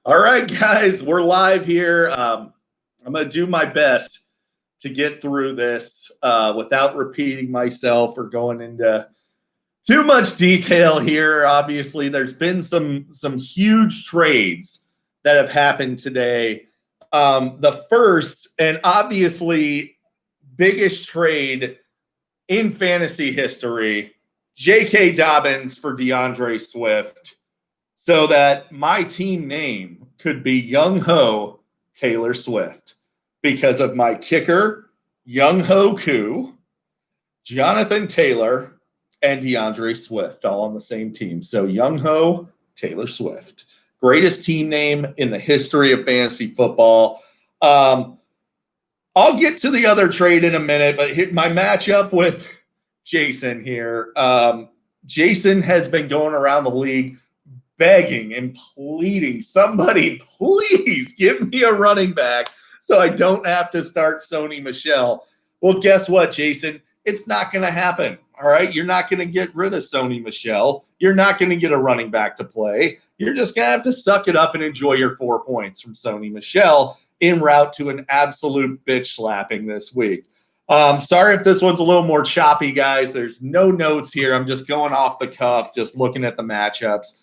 All right, guys, we're live here. I'm going to do my best to get through this without repeating myself or going into too much detail here. Obviously, there's been some huge trades that have happened today. The first and obviously biggest trade in fantasy history, J.K. Dobbins for DeAndre Swift, so that my team name could be Young Ho Taylor Swift because of my kicker, Young Ho Koo, Jonathan Taylor, and DeAndre Swift all on the same team. So Young Ho Taylor Swift. Greatest team name in the history of fantasy football. I'll get to the other trade in a minute, but my matchup with Jason here. Jason has been going around the league begging and pleading, somebody please give me a running back so I don't have to start Sony Michel. Well, guess what, Jason? It's not going to happen. All right. You're not going to get rid of Sony Michel. You're not going to get a running back to play. You're just going to have to suck it up and enjoy your 4 points from Sony Michel en route to an absolute bitch slapping this week. Sorry if this one's a little more choppy, guys. There's no notes here. I'm just going off the cuff, just looking at the matchups.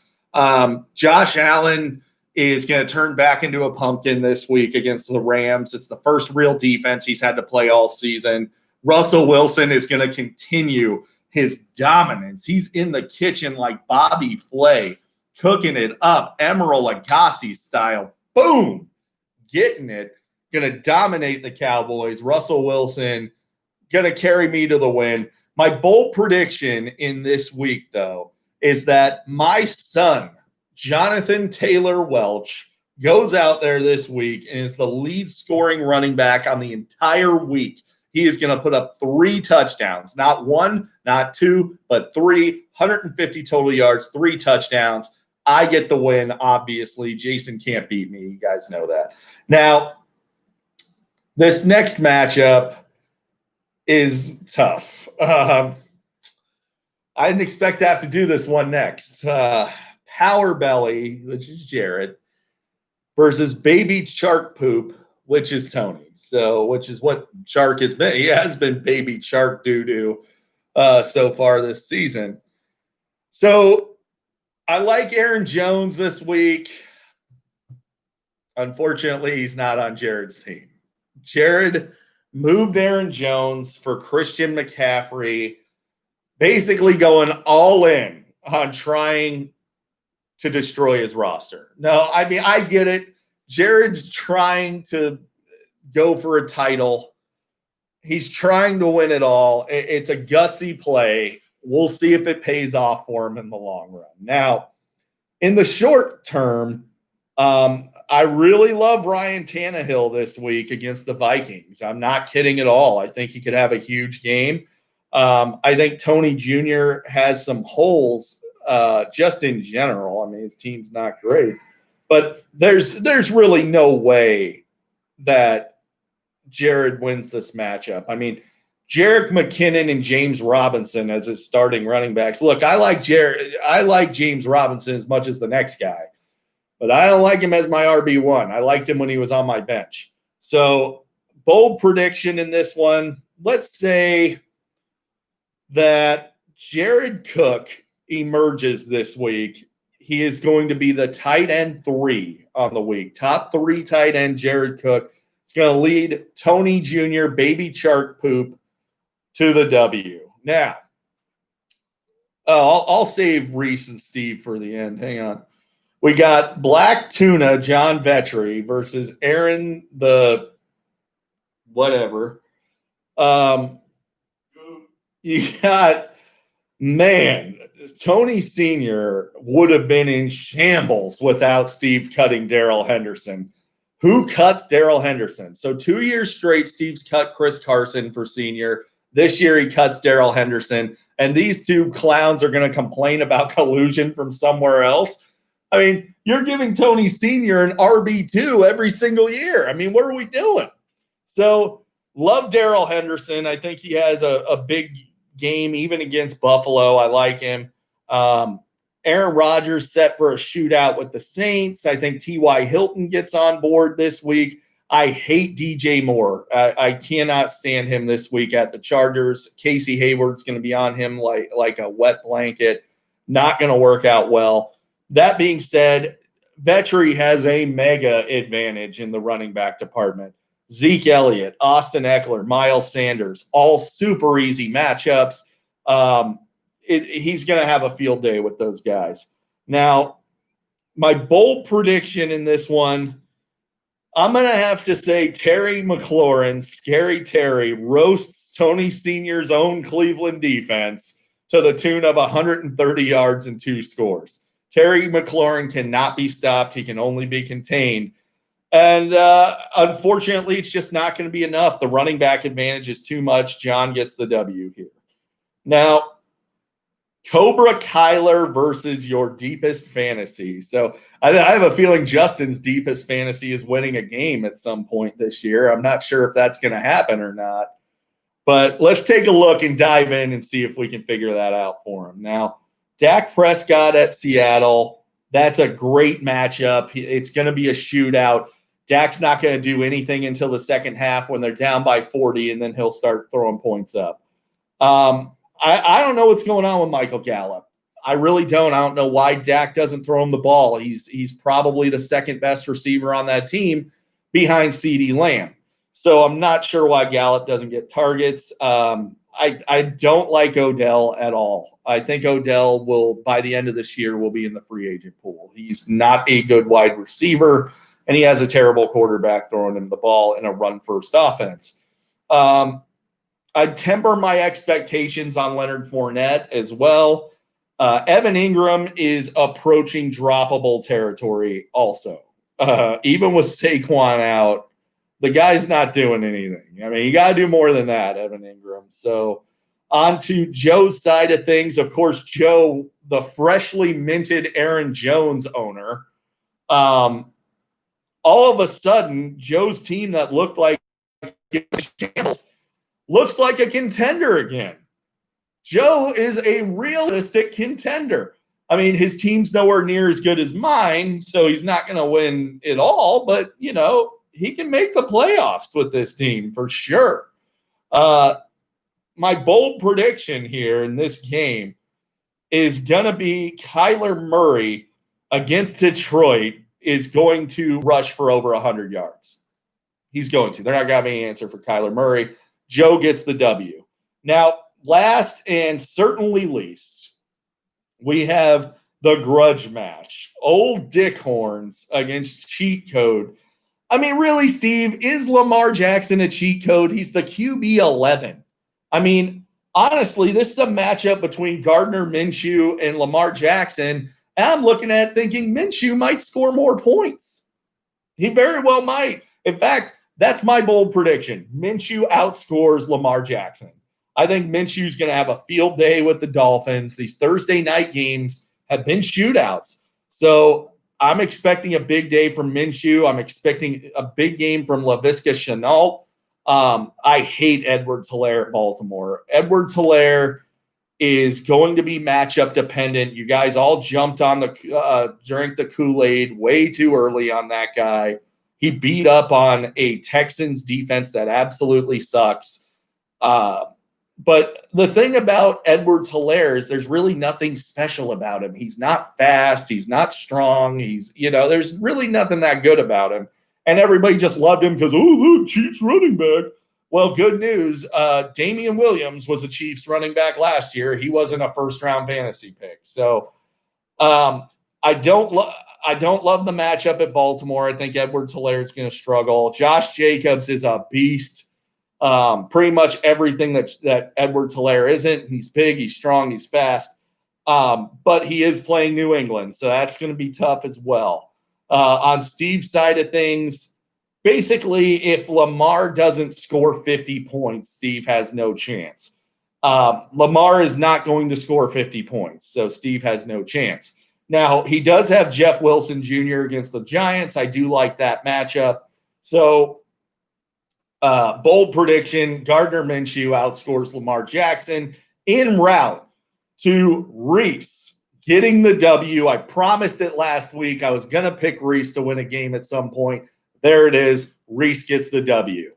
Josh Allen is going to turn back into a pumpkin this week against the Rams. It's the first real defense he's had to play all season. Russell Wilson is going to continue his dominance. He's in the kitchen like Bobby Flay, cooking it up, Emeril Lagasse style. Boom! Getting it. Going to dominate the Cowboys. Russell Wilson going to carry me to the win. My bold prediction in this week, though, is that my son, Jonathan Taylor Welch, goes out there this week and is the lead scoring running back on the entire week. He is going to put up 3 touchdowns, not 1, not 2, but 3, 150 total yards, 3 touchdowns. I get the win, obviously. Jason can't beat me. You guys know that. Now, this next matchup is tough. I didn't expect to have to do this one next. Power Belly, which is Jared, versus Baby Shark Poop, which is Tony. So, which is what Shark has been. He has been Baby Shark doo-doo so far this season. So, I like Aaron Jones this week. Unfortunately, he's not on Jared's team. Jared moved Aaron Jones for Christian McCaffrey, basically going all in on trying to destroy his roster. No, I mean, I get it. Jared's trying to go for a title. He's trying to win it all. It's a gutsy play. We'll see if it pays off for him in the long run. Now, in the short term, I really love Ryan Tannehill this week against the Vikings. I'm not kidding at all. I think he could have a huge game. I think Tony Jr. has some holes just in general. I mean, his team's not great. But there's really no way that Jared wins this matchup. I mean, Jerick McKinnon and James Robinson as his starting running backs. Look, I like James Robinson as much as the next guy, but I don't like him as my RB1. I liked him when he was on my bench. So, bold prediction in this one. Let's say that Jared Cook emerges this week. He is going to be the tight end 3 on the week. Top 3 tight end, Jared Cook. It's going to lead Tony Jr., Baby Shark Poop, to the W. Now, I'll save Reese and Steve for the end. Hang on. We got Black Tuna, John Vetri versus Aaron the whatever. You got, man, Tony Sr. would have been in shambles without Steve cutting Darrell Henderson. Who cuts Darrell Henderson? So 2 years straight, Steve's cut Chris Carson for Senior. This year, he cuts Darrell Henderson. And these two clowns are going to complain about collusion from somewhere else. I mean, you're giving Tony Sr. an RB2 every single year. I mean, what are we doing? So, love Darrell Henderson. I think he has a big game, even against Buffalo. I like him. Aaron Rodgers set for a shootout with the Saints. I think T.Y. Hilton gets on board this week. I hate DJ Moore. I cannot stand him this week at the Chargers. Casey Hayward's going to be on him like a wet blanket. Not going to work out well. That being said, Vetri has a mega advantage in the running back department. Zeke Elliott, Austin Eckler, Miles Sanders, all super easy matchups. He's going to have a field day with those guys. Now, my bold prediction in this one, I'm going to have to say Terry McLaurin, Scary Terry, roasts Tony Sr.'s own Cleveland defense to the tune of 130 yards and 2 scores. Terry McLaurin cannot be stopped. He can only be contained. And unfortunately, it's just not going to be enough. The running back advantage is too much. John gets the W here. Now, Cobra Kyler versus your deepest fantasy. So I have a feeling Justin's deepest fantasy is winning a game at some point this year. I'm not sure if that's going to happen or not. But let's take a look and dive in and see if we can figure that out for him. Now, Dak Prescott at Seattle, that's a great matchup. It's going to be a shootout. Dak's not going to do anything until the second half when they're down by 40, and then he'll start throwing points up. I don't know what's going on with Michael Gallup. I really don't. I don't know why Dak doesn't throw him the ball. He's probably the second best receiver on that team behind CeeDee Lamb. So I'm not sure why Gallup doesn't get targets. I don't like Odell at all. I think Odell will, by the end of this year, will be in the free agent pool. He's not a good wide receiver, and he has a terrible quarterback throwing him the ball in a run-first offense. I'd temper my expectations on Leonard Fournette as well. Evan Ingram is approaching droppable territory also. Even with Saquon out, the guy's not doing anything. I mean, you got to do more than that, Evan Ingram. So on to Joe's side of things. Of course, Joe, the freshly minted Aaron Jones owner, all of a sudden, Joe's team that looked like looks like a contender again. Joe is a realistic contender. I mean, his team's nowhere near as good as mine, so he's not going to win it all, but, you know, he can make the playoffs with this team for sure. My bold prediction here in this game is going to be Kyler Murray against Detroit is going to rush for over 100 yards. He's going to. They're not going to have any answer for Kyler Murray. Joe gets the W. Now, last and certainly least, we have the grudge match. Old Dick Horns against Cheat Code. I mean, really, Steve, is Lamar Jackson a cheat code? He's the QB 11. I mean, honestly, this is a matchup between Gardner Minshew and Lamar Jackson. And I'm looking at thinking Minshew might score more points. He very well might. In fact, that's my bold prediction. Minshew outscores Lamar Jackson. I think Minshew's going to have a field day with the Dolphins. These Thursday night games have been shootouts. So I'm expecting a big day from Minshew. I'm expecting a big game from Laviska Shenault. I hate Edwards-Helaire at Baltimore. Edwards-Helaire is going to be matchup dependent. You guys all jumped on drank the Kool-Aid way too early on that guy. He beat up on a Texans defense that absolutely sucks. But the thing about Edwards-Helaire is there's really nothing special about him. He's not fast. He's not strong. There's really nothing that good about him. And everybody just loved him because, oh, look, Chiefs running back. Well, good news. Damian Williams was a Chiefs running back last year. He wasn't a first-round fantasy pick. So I don't love the matchup at Baltimore. I think Edwards-Helaire is going to struggle. Josh Jacobs is a beast. Pretty much everything that Edwards-Helaire isn't. He's big, he's strong, he's fast. But he is playing New England, so that's going to be tough as well. On Steve's side of things, basically, if Lamar doesn't score 50 points, Steve has no chance. Lamar is not going to score 50 points, so Steve has no chance. Now, he does have Jeff Wilson Jr. against the Giants. I do like that matchup. So, bold prediction, Gardner Minshew outscores Lamar Jackson en route to Reese getting the W. I promised it last week. I was going to pick Reese to win a game at some point. There it is. Reese gets the W.